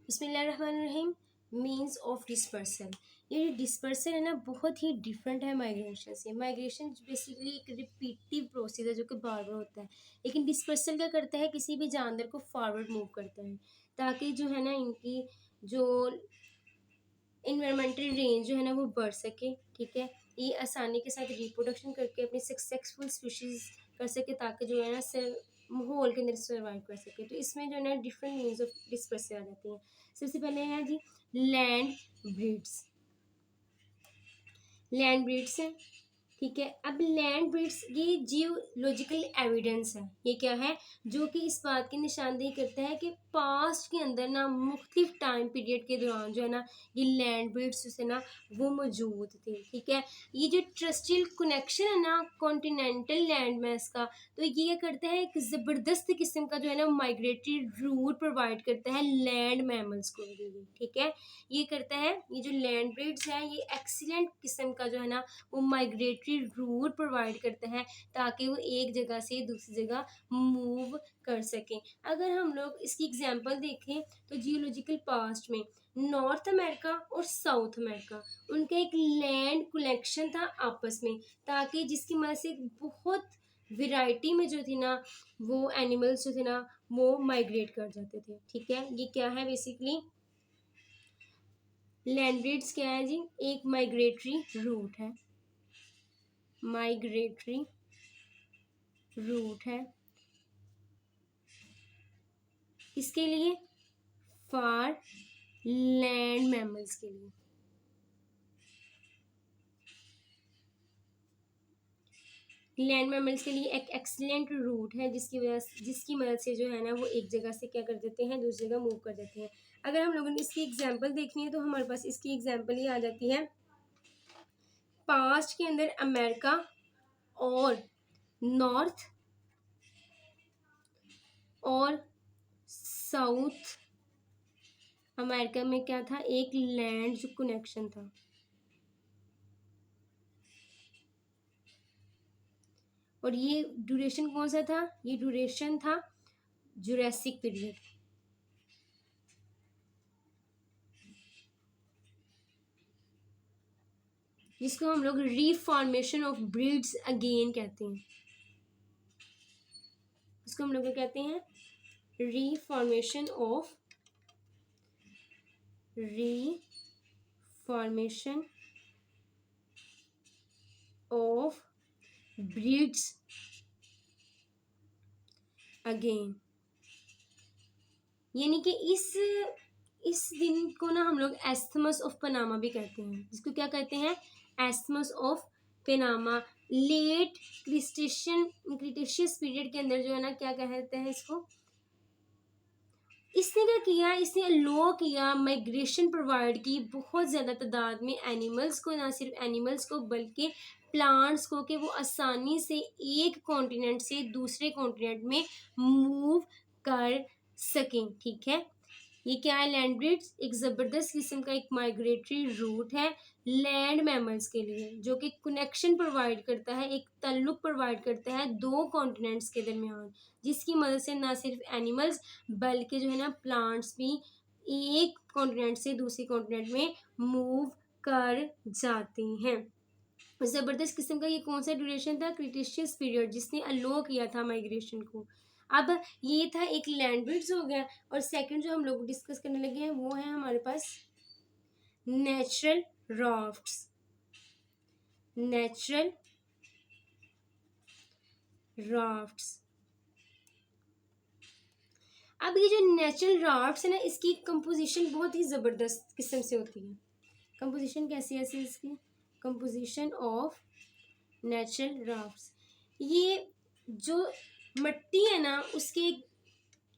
बिस्मिल्लाहिर्रहमानिर्रहीम। Means of dispersal. ये dispersal है ना, बहुत ही डिफरेंट है माइग्रेशन से। माइग्रेशन बेसिकली एक रिपीटिव प्रोसेस है जो कि बार बार होता है, लेकिन डिस्पर्सल क्या करता है, किसी भी जानवर को फॉरवर्ड मूव करता है ताकि जो है ना इनकी जो इन्वायरमेंटल रेंज जो है ना वो बढ़ सके। ठीक है, ये आसानी के साथ रिप्रोडक्शन करके अपनी सक्सेसफुल स्पीशीज कर सके ताकि जो है ना माहौल के अंदर सर्वाइव कर सके। तो इसमें जो है ना डिफरेंट मीन्स ऑफ डिस्पर्सन आ जाती हैं। सबसे पहले है जी लैंड ब्रीड्स। लैंड ब्रीड्स है, ठीक है। अब लैंड ब्रीड्स ये जियोलॉजिकल एविडेंस है। ये क्या है, जो कि इस बात की निशानदेही करता है कि पास्ट के अंदर ना मुख्तलिफ टाइम पीरियड के दौरान जो है ना ये लैंड ब्रीड्स से ना वो मौजूद थे। ठीक है, ये जो ट्रस्टियल कनेक्शन है ना कॉन्टिनेंटल लैंड मैस का, तो ये क्या करता है, एक ज़बरदस्त किस्म का जो है ना माइग्रेटरी रूट प्रोवाइड करता है लैंड मैमल्स को भी। ठीक है, ये करता है, ये जो लैंड ब्रीड्स है ये एक्सीलेंट किस्म का जो है ना वो माइग्रेटरी रूट प्रोवाइड करता है ताकि वो एक जगह से दूसरी जगह मूव कर सकें। अगर हम लोग इसकी एग्जांपल देखें तो जियोलॉजिकल पास्ट में नॉर्थ अमेरिका और साउथ अमेरिका उनका एक लैंड कलेक्शन था आपस में, ताकि जिसकी मदद से बहुत वैरायटी में जो थी ना वो एनिमल्स जो थे ना वो माइग्रेट कर जाते थे। ठीक है, ये क्या है बेसिकली लैंड ब्रीड्स क्या है जी, एक माइग्रेटरी रूट है। माइग्रेटरी रूट है किसके लिए, फॉर लैंड मैमल्स के लिए। लैंड मैमल्स के लिए एक एक्सीलेंट रूट है जिसकी मदद से जो है ना वो एक जगह से क्या कर देते हैं दूसरी जगह मूव कर देते हैं। अगर हम लोगों ने इसकी एग्जांपल देखनी है तो हमारे पास इसकी एग्जांपल ही आ जाती है। पास्ट के अंदर अमेरिका और नॉर्थ और साउथ अमेरिका में क्या था, एक लैंड जो कनेक्शन था, और ये ड्यूरेशन कौन सा था, ये ड्यूरेशन था जुरासिक पीरियड, जिसको हम लोग रीफॉर्मेशन ऑफ ब्रीड्स अगेन कहते हैं। इसको हम लोग कहते हैं रीफॉर्मेशन ऑफ ब्रीड्स अगेन। यानी कि इस दिन को ना हम लोग एस्थमस ऑफ पनामा भी कहते हैं। जिसको क्या कहते हैं, isthmus of Panama. Late Cretaceous period के अंदर जो है ना क्या कहते हैं इसको, इसने क्या किया, इसने लो किया माइग्रेशन प्रोवाइड की बहुत ज़्यादा तादाद में एनिमल्स को, ना सिर्फ एनिमल्स को बल्कि प्लांट्स को, कि वो आसानी से एक कॉन्टिनेंट से दूसरे कॉन्टिनेंट में मूव कर सकें। ठीक है, ये क्या है, लैंड ब्रीड्स एक ज़बरदस्त किस्म का एक माइग्रेटरी रूट है लैंड मैमल्स के लिए, जो कि कनेक्शन प्रोवाइड करता है, एक ताल्लुक प्रोवाइड करता है दो कॉन्टिनेंट्स के दरमियान, जिसकी मदद से ना सिर्फ एनिमल्स बल्कि जो है ना प्लांट्स भी एक कॉन्टिनेंट से दूसरे कॉन्टिनेंट में मूव कर जाते हैं। ज़बरदस्त किस्म का ये कौन सा ड्यूरेशन था, क्रिटेशियस पीरियड, जिसने अलो किया था माइग्रेशन को। अब ये था एक लैंड ब्रीड्स हो गया, और सेकंड जो हम लोग डिस्कस करने लगे हैं वो है हमारे पास नेचुरल राफ्ट्स। Natural rafts. अब ये जो नेचुरल राफ्ट्स है ना इसकी कंपोजिशन बहुत ही ज़बरदस्त किस्म से होती है। कंपोजिशन कैसी है इसकी, कंपोजिशन ऑफ नेचुरल राफ्ट्स, ये जो मट्टी है ना उसके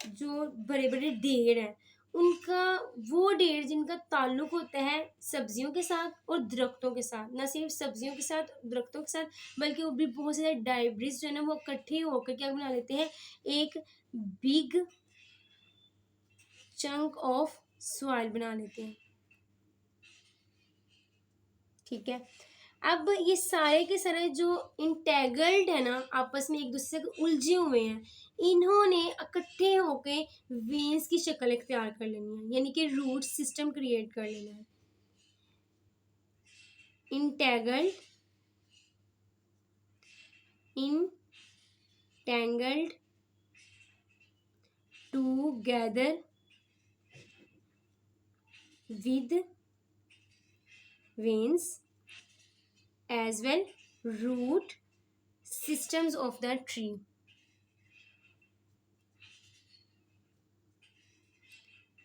जो बड़े बड़े ढेर हैं उनका, वो ढेर जिनका ताल्लुक होता है सब्जियों के साथ और दरख्तों के साथ, ना सिर्फ सब्जियों के साथ दरख्तों के साथ बल्कि वो भी बहुत सारे डाइब्रिज जो है ना वो इकट्ठे होकर क्या बना लेते हैं, एक बिग चंक ऑफ सॉइल बना लेते हैं। ठीक है, अब ये सारे के सारे जो इंटेगल्ड है ना, आपस में एक दूसरे से उलझे हुए हैं, इन्होंने इकट्ठे होके वेन्स की शक्ल इख्तियार कर लेनी है, यानी कि रूट सिस्टम क्रिएट कर लेना है। Entangled entangled together with veins as well root systems of the tree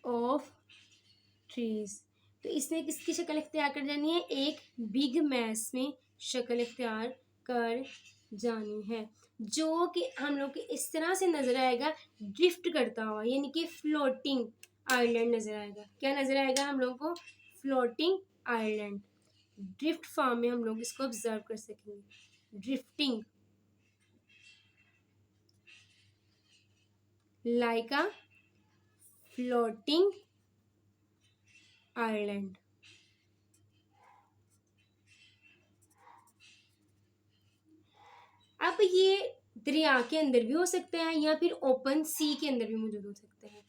of trees। तो इसने किसकी शक्ल इख्तियार कर जानी है, एक बिग मैस में शक्ल इख्तियार कर जानी है, जो कि हम लोग के इस तरह से नजर आएगा, ड्रिफ्ट करता हुआ, यानी कि फ्लोटिंग आइलैंड नजर आएगा। क्या नजर आएगा हम लोग को, फ्लोटिंग आइलैंड। ड्रिफ्ट फॉर्म में हम लोग इसको ऑब्जर्व कर सकेंगे, ड्रिफ्टिंग लाइक अ फ्लोटिंग आइलैंड। अब ये दरिया के अंदर भी हो सकते हैं या फिर ओपन सी के अंदर भी मौजूद हो सकते हैं।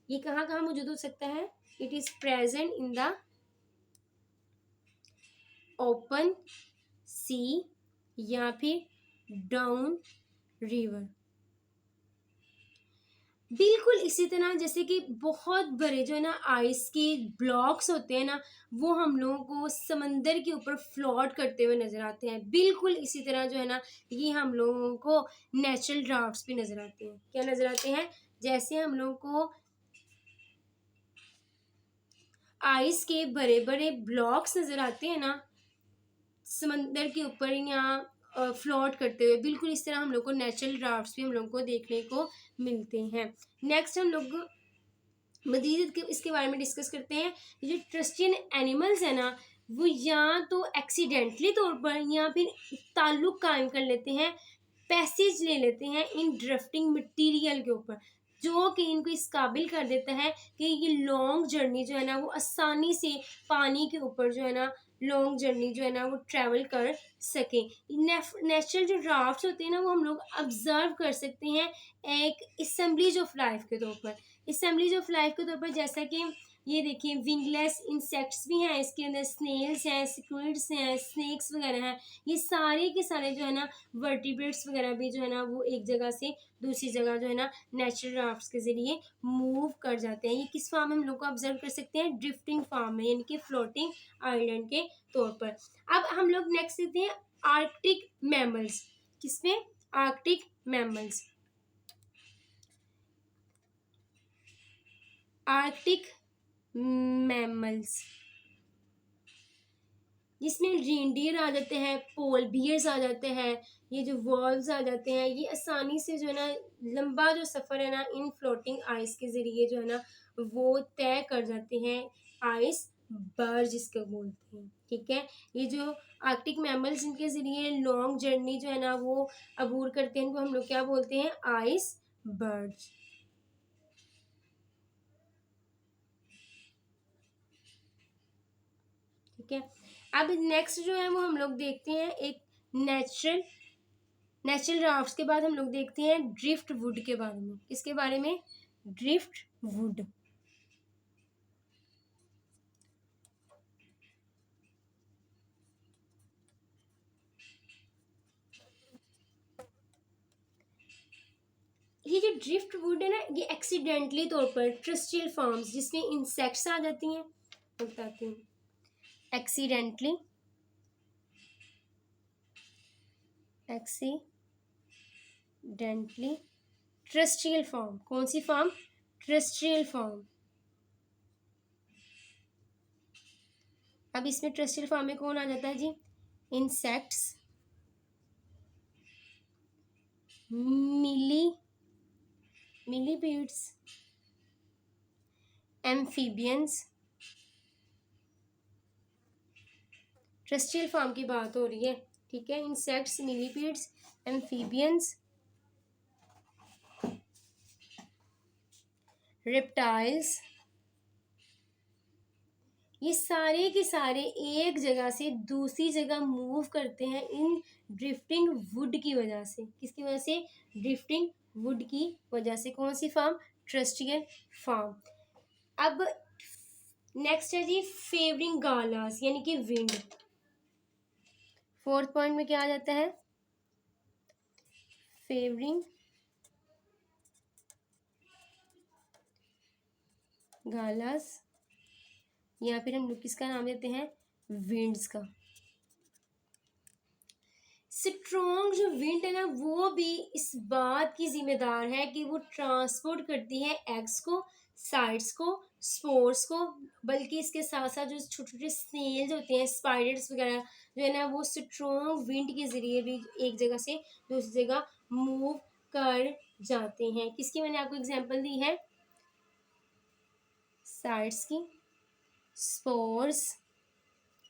ये कहाँ कहाँ मौजूद हो सकता है, it is present in the open sea या फिर डाउन रिवर। बिल्कुल इसी तरह जैसे कि बहुत बड़े जो है ना आइस के ब्लॉक्स होते हैं ना, वो हम लोगों को समंदर के ऊपर फ्लोट करते हुए नजर आते हैं। बिल्कुल इसी तरह जो है ना, ये हम लोगों को नेचुरल ड्राफ्ट्स भी नजर आते हैं। क्या नजर आते हैं, जैसे हम लोगों को आइस के बड़े बड़े ब्लॉक्स नजर आते हैं ना समंदर के ऊपर या फ्लोट करते हुए, बिल्कुल इस तरह हम लोग को नेचुरल ड्राफ्ट्स भी हम लोग को देखने को मिलते हैं। नेक्स्ट हम लोग मजीद इसके बारे में डिस्कस करते हैं। ये जो ट्रस्टियन एनिमल्स है ना, वो या तो एक्सीडेंटली तौर पर या फिर ताल्लुक कायम कर लेते हैं, पैसेज ले लेते हैं इन ड्रिफ्टिंग मटेरियल के ऊपर, जो कि इनको इस काबिल कर देता है कि ये लॉन्ग जर्नी जो है ना वो आसानी से पानी के ऊपर जो है ना लॉन्ग जर्नी जो है ना वो ट्रैवल कर सके। नेचुरल जो ड्राफ्ट्स होते हैं ना, वो हम लोग ऑब्जर्व कर सकते हैं एक असेंबलीज ऑफ लाइफ के तौर पर। असेंबलीज ऑफ लाइफ के तौर पर जैसा कि ये देखिए विंगलेस इंसेक्ट्स भी हैं इसके अंदर, स्नेल्स हैं, स्क्विड्स हैं, स्नेक्स वगैरह हैं। ये सारे के सारे जो है ना वर्टिब्रेट्स वगैरह भी जो है ना वो एक जगह से दूसरी जगह जो है ना नेचुरल ड्राफ्ट्स के जरिए मूव कर जाते हैं। ये किस फॉर्म में हम लोग को ऑब्जर्व कर सकते हैं, ड्रिफ्टिंग फॉर्म में, यानी कि फ्लोटिंग आइलैंड के तौर पर। अब हम लोग नेक्स्ट देखते हैं आर्कटिक मैमल्स। किसमें, आर्कटिक मैमल्स। आर्कटिक मैमल्स जिसमें रेनडियर आ जाते हैं, पोल बियर्स आ जाते हैं, ये जो वॉल्व्स आ जाते हैं, ये आसानी से जो है ना लंबा जो सफ़र है ना इन फ्लोटिंग आइस के ज़रिए जो है ना वो तय कर जाते हैं, आइस बर्ज जिसको बोलते हैं। ठीक है, ये जो आर्कटिक मैमल्स इनके ज़रिए लॉन्ग जर्नी जो है ना वो अबूर करते हैं, इनको हम लोग क्या बोलते हैं, आइस बर्ज। ठीक है, अब नेक्स्ट जो है वो हम लोग देखते हैं एक नेचुरल ड्राफ्ट्स के बाद हम लोग देखते हैं ड्रिफ्ट वुड के बारे में। किसके बारे में, ड्रिफ्ट वुड। ये जो ड्रिफ्ट वुड है ना, ये एक्सीडेंटली तौर पर ट्रस्टियल फॉर्म्स जिसमें इंसेक्ट्स आ जाती हैं, बताती हूँ। एक्सीडेंटली ट्रस्टियल फॉर्म, कौन सी फॉर्म, ट्रस्टियल फॉर्म। अब इसमें ट्रस्टियल फॉर्म में कौन आ जाता है जी, इंसेक्ट्स, मिलीपीड्स, एम्फीबियंस। ट्रस्टियल फॉर्म की बात हो रही है। ठीक है, इंसेक्ट्स, मिलीपीड्स, एम्फीबियंस, रेप्टाइल्स, ये सारे के सारे एक जगह से दूसरी जगह मूव करते हैं इन ड्रिफ्टिंग वुड की वजह से। किसकी वजह से? ड्रिफ्टिंग वुड की वजह से। कौन सी फॉर्म? ट्रस्टियल फॉर्म। अब नेक्स्ट है जी फेवरिंग गालास यानी कि विंड। फोर्थ पॉइंट में क्या आ जाता है? फेवरिंग गालास, या फिर हम लोग किसका नाम देते हैं? विंड्स का। स्ट्रॉन्ग जो विंड है ना वो भी इस बात की जिम्मेदार है कि वो ट्रांसपोर्ट करती है एग्स को, साइड्स को, स्पोर्स को, बल्कि इसके साथ साथ जो छोटे छोटे स्नेल्स होते हैं, स्पाइडर्स वगैरह जो है ना, वो स्ट्रॉन्ग विंड के ज़रिए भी एक जगह से दूसरी जगह मूव कर जाते हैं। किसकी मैंने आपको एग्जांपल दी है? साइड्स की, स्पोर्स,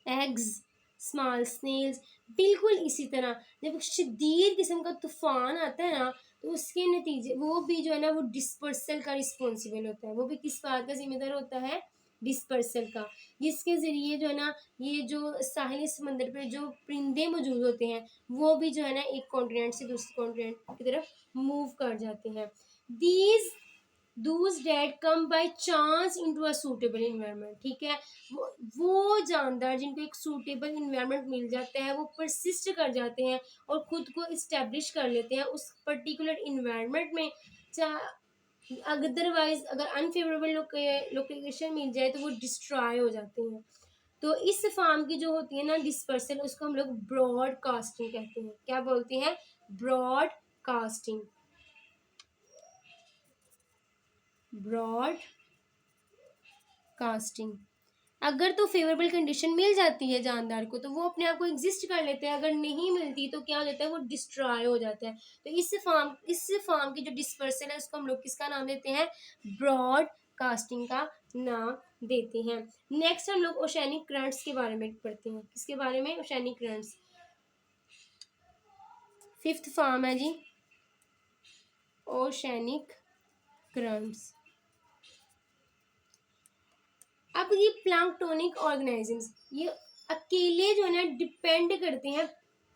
एग्स, स्मॉल स्नेल्स। बिल्कुल इसी तरह जब शदीद किस्म का तूफान आता है ना, तो उसके नतीजे वो भी जो है ना वो डिस्पर्सल का रिस्पॉन्सिबल होता है। वो भी किस बात का जिम्मेदार होता है? डिस्पर्सल का। जिसके ज़रिए जो है ना ये जो साहिली समंदर पर जो परिंदे मौजूद होते हैं वो भी जो है ना एक कॉन्टिनेंट से दूसरे कॉन्टिनेंट की तरफ मूव कर जाते हैं। These those that come by chance into a suitable environment। ठीक है, वो जानदार जिनको एक सूटेबल इन्वायरमेंट मिल जाता है वो परसिस्ट कर जाते हैं और खुद को इस्टेब्लिश कर लेते हैं उस पर्टिकुलर इन्वायरमेंट में। अदरवाइज अगर अनफेवरेबल लोकेशन मिल जाए तो वो डिस्ट्रॉय हो जाते हैं। तो इस फॉर्म की जो होती है ना डिस्पर्सल, उसको हम लोग ब्रॉडकास्टिंग कहते हैं। क्या बोलते हैं? ब्रॉडकास्टिंग। ब्रॉडकास्टिंग। अगर तो फेवरेबल कंडीशन मिल जाती है जानदार को तो वो अपने आप को एग्जिस्ट कर लेते हैं, अगर नहीं मिलती तो क्या हो जाता है? वो डिस्ट्रॉय हो जाता है। तो इस फॉर्म की जो डिस्पर्सल है उसको हम लोग किसका नाम देते हैं? ब्रॉडकास्टिंग का नाम देते हैं। नेक्स्ट हम लोग ओशैनिक करंट्स के बारे में पढ़ते हैं। किसके बारे में? Oceanic currents. फिफ्थ फॉर्म है जी ओशैनिक करंट्स। अब ये प्लैंक्टोनिक ऑर्गेनिजम्स ये अकेले जो है ना डिपेंड करते हैं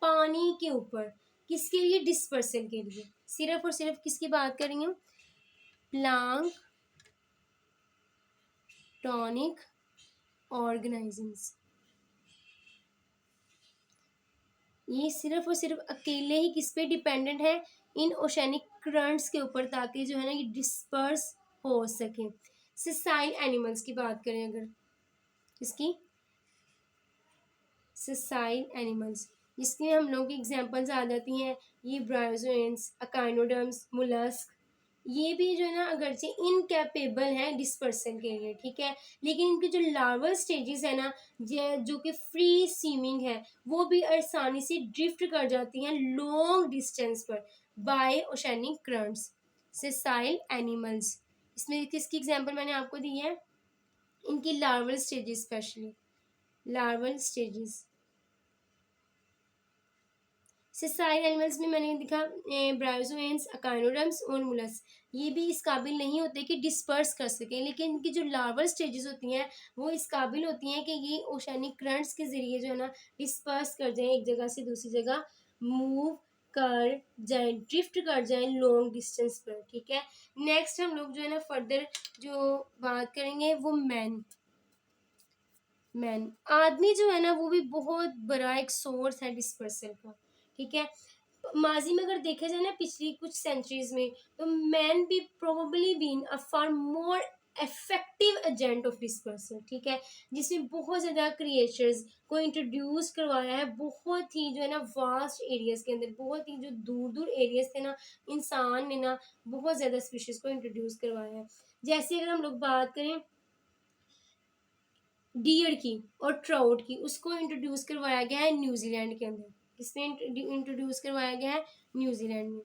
पानी के ऊपर। किसके लिए? डिस्पर्सल के लिए। सिर्फ और सिर्फ किसकी बात कर रही हूँ? Planktonic organisms. ये सिर्फ और सिर्फ अकेले ही किस पे डिपेंडेंट है? इन ओशैनिक करंट्स के ऊपर, ताकि जो है ना ये डिस्पर्स हो सके। सिसाइल एनिमल्स की बात करें अगर, इसकी सिसाइल एनिमल्स जिसमें हम लोग की एग्जांपल्स आ जाती हैं ये ब्रायोजोएंस, अकाइनोडर्म्स, मुलस्क। ये भी जो है ना अगरचे इनकैपेबल हैं डिस्पर्सन के लिए, ठीक है, लेकिन इनके जो लार्वल स्टेजेस है ना जो कि फ्री स्विमिंग है वो भी आसानी से ड्रिफ्ट कर जाती हैं लॉन्ग डिस्टेंस पर by oceanic currents. Sessile animals, इसमें किसकी एग्जांपल मैंने आपको दी है? इनकी larval stages, specially larval stages. Sessile animals में मैंने दिखा ब्रायोजोएंस, अकाइनोडर्म्स और मुलस्क। ये भी इस काबिल नहीं होते कि डिस्पर्स कर सकें, लेकिन इनकी जो लार्वल स्टेजेस होती हैं वो इस काबिल होती हैं कि ये ओशैनिक करंट्स के ज़रिए जो है ना डिस्पर्स कर जाएं, एक जगह से दूसरी जगह मूव कर जाएं, ड्रिफ्ट कर जाएं लॉन्ग डिस्टेंस पर। ठीक है, नेक्स्ट हम लोग जो है ना फर्दर जो बात करेंगे वो मैन आदमी जो है ना वो भी बहुत बड़ा एक सोर्स है डिस्पर्सल का। ठीक है, माजी में अगर देखा जाए ना पिछली कुछ सेंचुरीज में, तो मैन भी probably been a far more effective agent of dispersal. ठीक है, जिसमें बहुत ज़्यादा क्रिएचर्स को इंट्रोड्यूस करवाया है, बहुत ही जो है ना वास्ट एरियाज के अंदर, बहुत ही जो दूर दूर एरियाज थे ना, इंसान ने ना बहुत ज़्यादा स्पीशीज़ को इंट्रोड्यूस करवाया है। जैसे अगर हम लोग बात करें डियर की और ट्राउट की, उसको इंट्रोड्यूस करवाया गया है न्यूजीलैंड के अंदर। किसमें इंट्रोड्यूस करवाया गया है? न्यूजीलैंड में।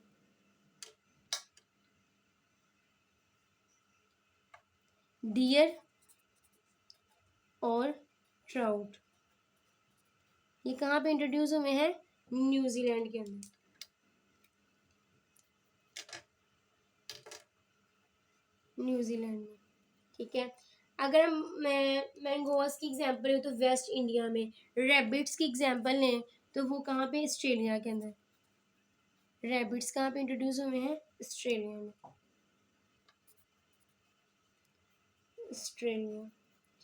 डियर और ट्राउट ये कहाँ पे इंट्रोड्यूस हुए हैं? न्यूजीलैंड के अंदर। न्यूजीलैंड में। ठीक है, अगर हम मैंगोज की एग्जांपल है तो वेस्ट इंडिया में, रैबिट्स की एग्जांपल लें तो वो कहाँ पे, ऑस्ट्रेलिया के अंदर। रैबिट्स कहाँ पे इंट्रोड्यूस हुए हैं, ऑस्ट्रेलिया में, ऑस्ट्रेलिया,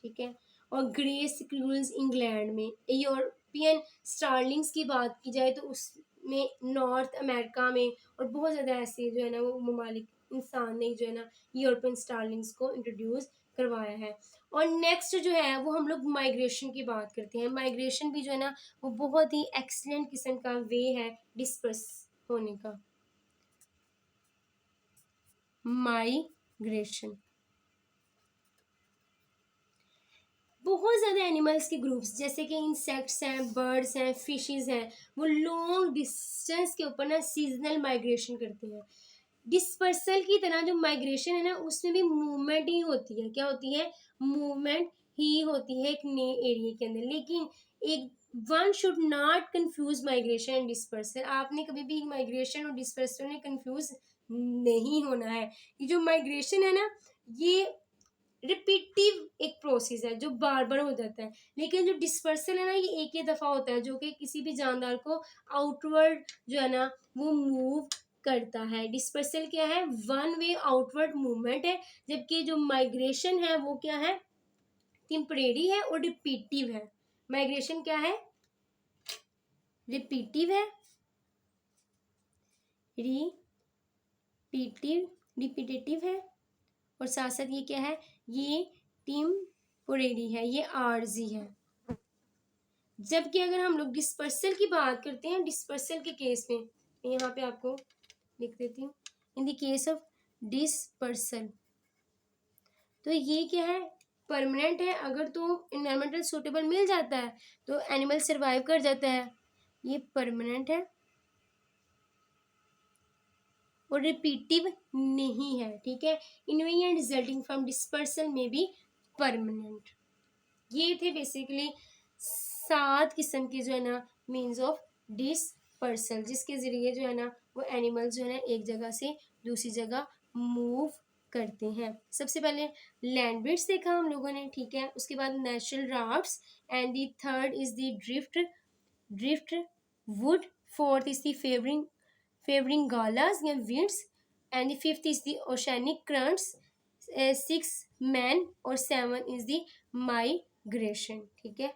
ठीक है। और ग्रे स्क्रूल्स इंग्लैंड में। यूरोपियन स्टार्लिंग्स की बात की जाए तो उसमें नॉर्थ अमेरिका में, और बहुत ज़्यादा ऐसे जो है ना वो ममालिक, इंसान ने जो है ना यूरोपियन स्टार्लिंग्स को इंट्रोड्यूस करवाया है। और नेक्स्ट जो है वो हम लोग माइग्रेशन की बात करते हैं। माइग्रेशन भी जो है ना वो बहुत ही एक्सीलेंट किस्म का वे है डिस्पर्स होने का। माइग्रेशन बहुत ज़्यादा एनिमल्स के ग्रुप्स जैसे कि इंसेक्ट्स हैं, बर्ड्स हैं, फिशेस हैं, वो लॉन्ग डिस्टेंस के ऊपर ना सीजनल माइग्रेशन करते हैं। डिस्पर्सल की तरह जो माइग्रेशन है ना उसमें भी मूवमेंट ही होती है। क्या होती है, मूवमेंट ही होती है एक नए एरिया के अंदर। लेकिन एक one should not confuse migration and dispersal. आपने कभी भी माइग्रेशन और डिस्पर्सल में कंफ्यूज नहीं होना है। ये जो माइग्रेशन है ना ये रिपीटिव एक प्रोसेस है जो बार बार हो जाता है। लेकिन जो डिस्पर्सल है ना ये एक ही दफ़ा होता है जो कि किसी भी जानदार को आउटवर्ड जो है ना वो मूव करता है। डिस्पर्सल क्या है, वन वे आउटवर्ड मूवमेंट है। जबकि जो माइग्रेशन है वो क्या है, टेम्परेरी है और रिपीटिव है। माइग्रेशन क्या है, रिपीटिव है, रिपीटेटिव है, और साथ साथ ये क्या है, ये टेम्परेरी है, ये आर्जी है। जबकि अगर हम लोग डिस्पर्सल की बात करते हैं, डिस्पर्सल के केस में यहाँ पे आपको लिख देती हूँ, in the case of dispersal तो ये क्या है, परमानेंट है। अगर तो इन्वायरमेंटल सूटेबल मिल जाता है तो एनिमल सर्वाइव कर जाता है, ये परमानेंट है और रिपीटिव नहीं है, ठीक है। इनवेरिएंट रिजल्टिंग फ्रॉम डिस्पर्सल में भी परमानेंट। ये थे बेसिकली 7 किस्म के जो है ना मीन्स ऑफ डिस्पर्सल जिसके ज़रिए जो है ना वो एनिमल जो है ना एक जगह से दूसरी जगह मूव करते हैं। सबसे पहले लैंड ब्रिड्स देखा हम लोगों ने, ठीक है। उसके बाद natural rafts and the third is the driftwood, fourth is the favouring gales या winds, and the fifth is the oceanic currents, 6 man और 7 is the migration, ठीक है।